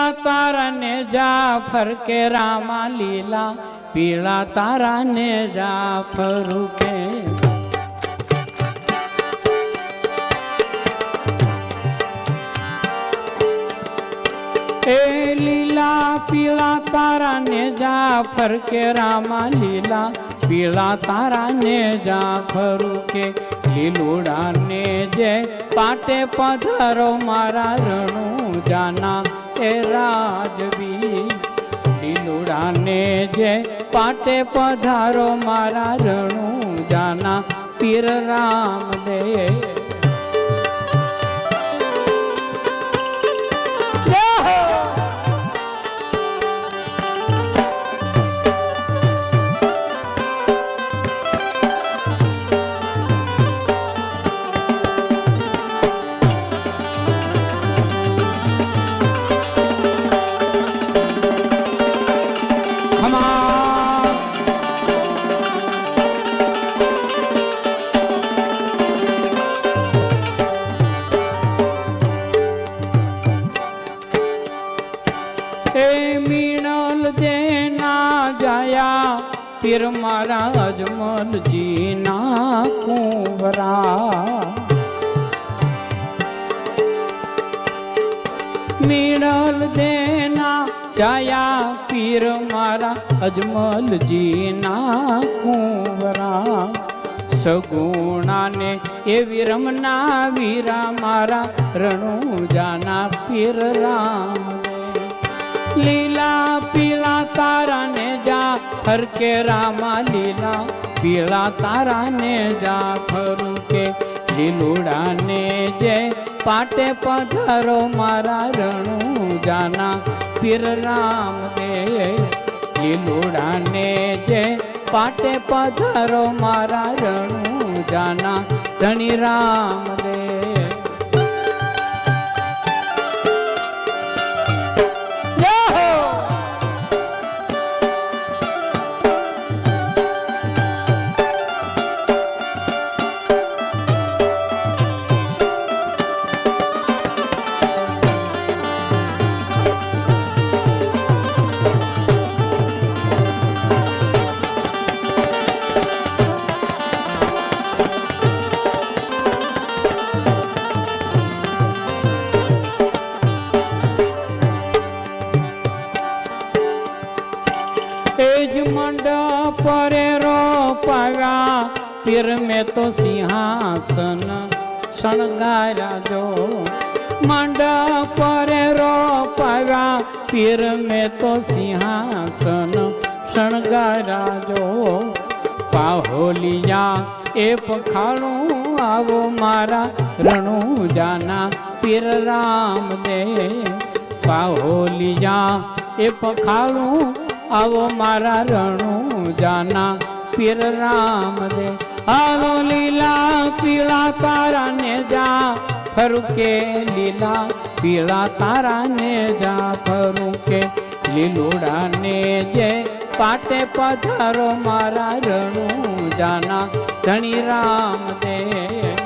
પીળા તારા ને જાફર કે રામા લીલા પીળા તારા ને જાફર કે એ લીલા પીળા તારા ને જાફર કે રામા લીલા પીળા તારા ને જાફર કે લીલુડા ને જે પાટે પધારો મારા રણુ જાના એ રાજવી લીલુડા ને જે પાટે પધારો મારા રણુ જાના પીર રામદેવ मीणल देना जाया पीर मारा अजमल जीना कुंवरा मीणल देना जाया पीर मारा अजमल जीना कुंवरा सगुणा ने ये विरमना वीरा मारा रणु जाना पीर राम लीला पीला तारा ने जा फर के रामा लीला पीला तारा ने जा फरू के लीलुड़ा ने जय पाटे पधारो मारा रणु जाना पीर राम दे लीलुड़ा ने जय पाटे पधारो मारा रणु जाना धनी राम दे मंडप परे रो पाया पीर में तो सिंहासन शणगारा जो मंडप परे रो पाया पीर में तो सिंहासन शणगारा जो पाहोलिया ए पखाड़ू आवो मारा रणु जाना पीर राम दे पाहोलिया ए पखाड़ू आवो मारा रणु जाना पीर राम दे आवो लीला पीला तारा ने जा फरू के लीला पीला तारा ने जा फरू के लीलुड़ा ने जे पाटे पधारो मारा रणु जाना धनी राम दे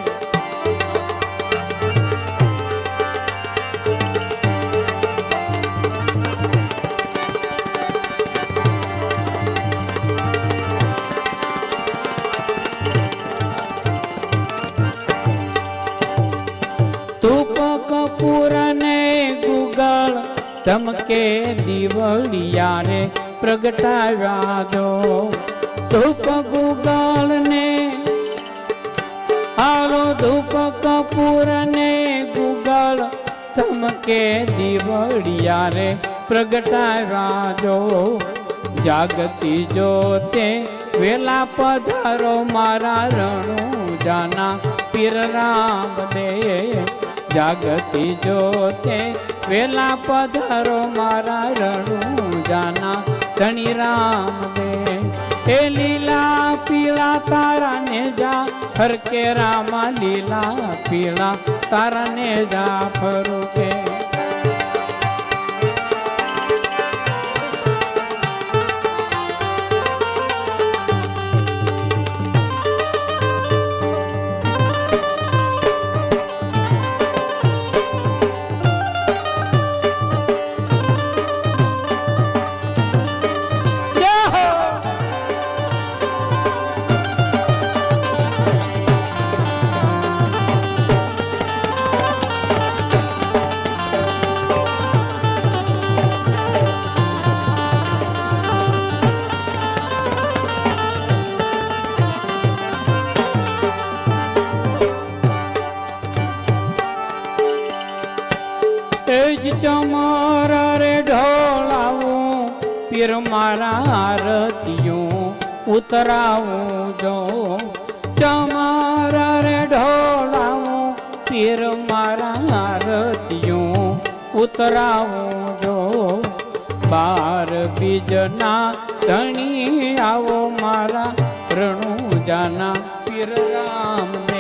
कपूर ने गुगल धमके दीवड़िया रे प्रगटाव्या जो धूप गुगल ने हारो धूप कपूर ने गुगल धमके दीवड़िया रे प्रगटाव्या जो जागती जोते वेला पधारो मारा रणु जाना पीर राम दे जागती जोते वेला पधारो मारा रणु जाना धनी राम दे ए लीला पीला तारा ने जा फर के रामा लीला पीला तारा ने जा फरू के ચમર રે ઢોળાવું પીર મારા આરતીયું ઉતરાવું જો ચમર રે ઢોળાવું પીર મારા આરતીયું ઉતરાવું જો બાર બીજના ધણી આવો મારા રણુજાના પીર રામદેવ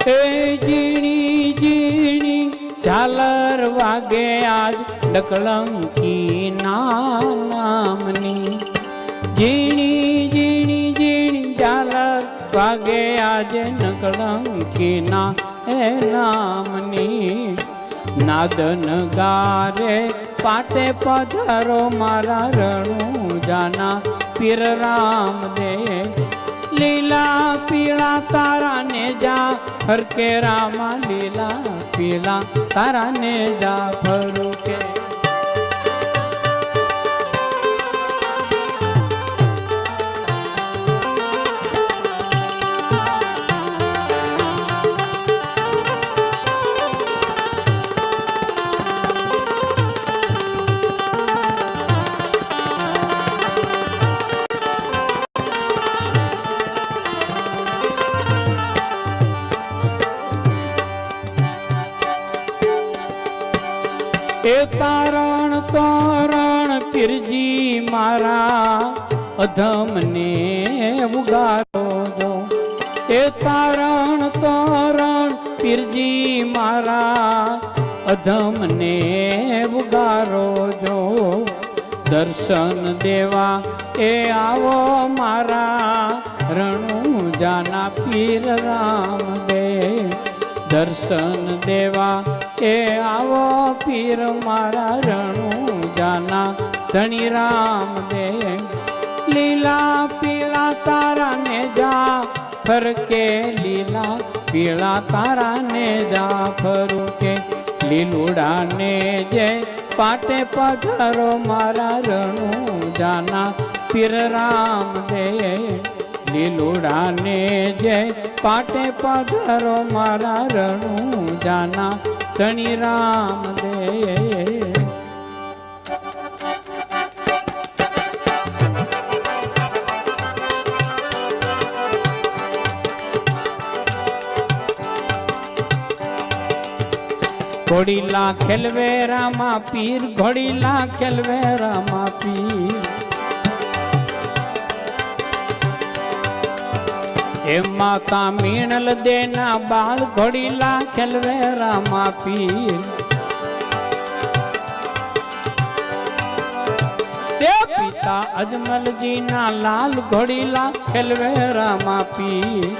એ ઝીણી ઝીણી ઝાલર વાગે આજ ડકલંકી નામની ઝીણી ઝીણી ઝીણી ઝાલર વાગે આજે નકલંકી ના એ નામની નાદન ગારે પાટે પધારો મારા રણુજાના પીર રામદેવ લીલા પીળા તારા ને જા ફરકે રામા લીલા પીળા તારા ને જા ફરકે એ તારણ તોરણ પીરજી મારા અધમને ઉગારો જો એ તારણ તોરણ પીરજી મારા અધમને ઉગારો જો દર્શન દેવા એ આવો મારા રણુજાના પીર રામદેવ દર્શન દેવા એ આવો પીર મારા રણુજાના ધણી રામદેવ લીલા પીળા તારા ને જા ફરકે લીલા પીળા તારા ને જા ફરકે લીલુડા ને જય પાટે પધારો મારા રણુજાના પીર રામદેવ લીલુડા ને જય પાટે પધારો મારા રણુજાના ધણી રામદેવ ઘોડીલા ખેલવે રામા પીર ઘોડીલા ખેલવે રામા પીર એ માતા મીણલ દેના બાળ ઘોડીલા ખેલવે રામા પીર એ પિતા અજમલજી ના લાલ ઘોડીલા ખેલવે રામા પીર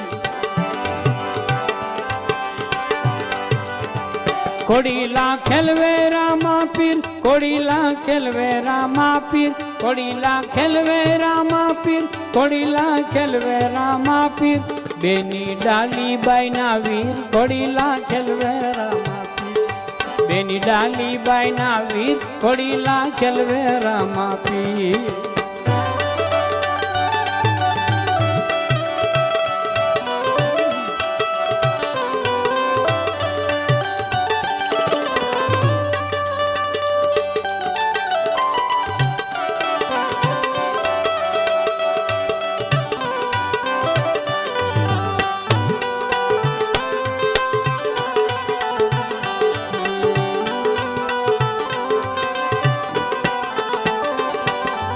ઘોડીલા ખેલવે રામા પીર ઘોડીલા ખેલવે રામા પીર ઘોડીલા ખેલવે રામા પીર ઘોડીલા ખેલવે રામા પીર બેની ડાલી બાઈના વીર ઘોડીલા ખેલવે રામા પીર બેની ડાલી બાઈના વીર ઘોડીલા ખેલવે રામા પીર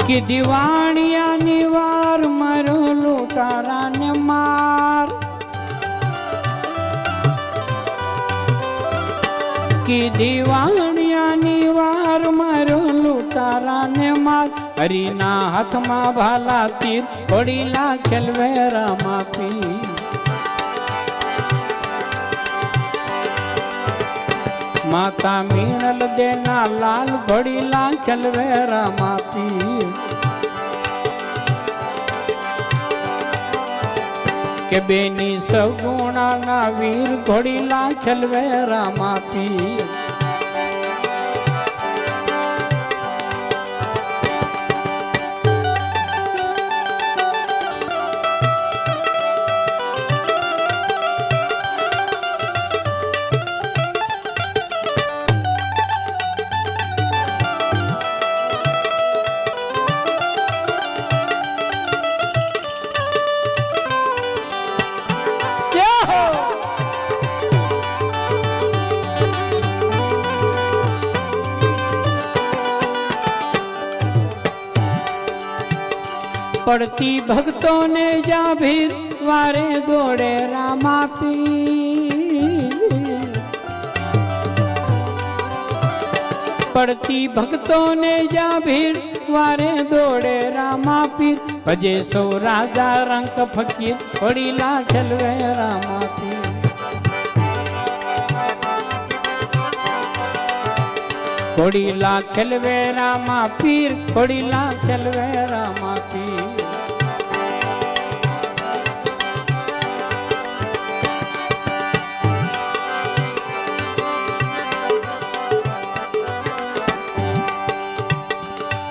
की दिवाणिया निवार मरो लुटारा ने मार की दिवाणिया निवार मरो लुटारा ने मार हरीना हाथ मा भाला तीर घोड़ीला खेलवे रामा पीर माता मीणल देना लाल घोड़ीला खेलवे रामा पीर કે બેની સગુણાના વીર ઘોડીલા ખેલવે રામા પીર પડતી ભક્તોને જા ભીર વારે દોડે રામા પીર પડતી ભક્તોને જા ભીર વારે દોડે રામા પીર ભજે સૌ રાજા રંક ફકીર ઘોડીલા ખેલવે રામા પીર ઘોડીલા ખેલવે રામા પીર ઘોડીલા ખેલવે રામા પીર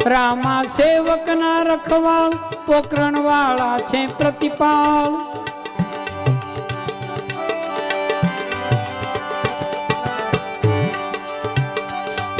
રામા સેવક ના રખવાળ પોકરણ વાળા છે પ્રતિપાળ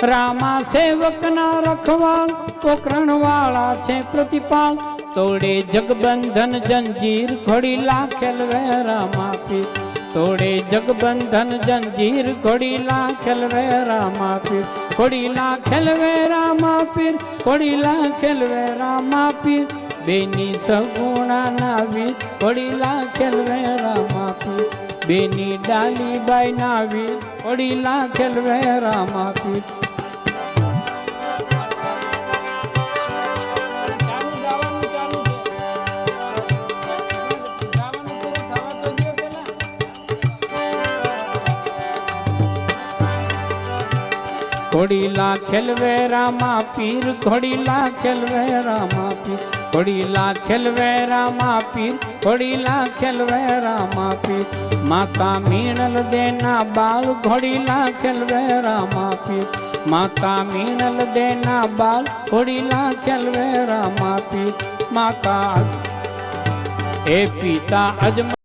રામા સેવક ના રખવાળ પોકરણ વાળા છે પ્રતિપાળ તોડે જગબંધન જંજીર ઘોડીલા ખેલવે રામા પીર તોડે જગબંધન જંજીર ઘોડીલા ખેલવે રામા પીર ઘોડીલા ખેલવે રામા પીર ઘોડીલા ખેલવે રામા પીર બેની સગુણાના વીર ઘોડીલા ખેલવે રામા પીર બેની ડાલીબાઈ ના વીર ઘોડીલા ખેલવે રામા પીર ઘોડીલા ખેલવે રામા પીર ઘોડીલા ખેલવે રામા પીર ઘોડીલા ખેલવે રામા પીર ઘોડીલા ખેલવે રામા પીર માતા મીણલ દેના બાલ ઘોડીલા ખેલવે રામા પીર માતા મીણલ દેના બાલ ઘોડીલા ખેલવે રામા પીર માતા એ પિતા અજમ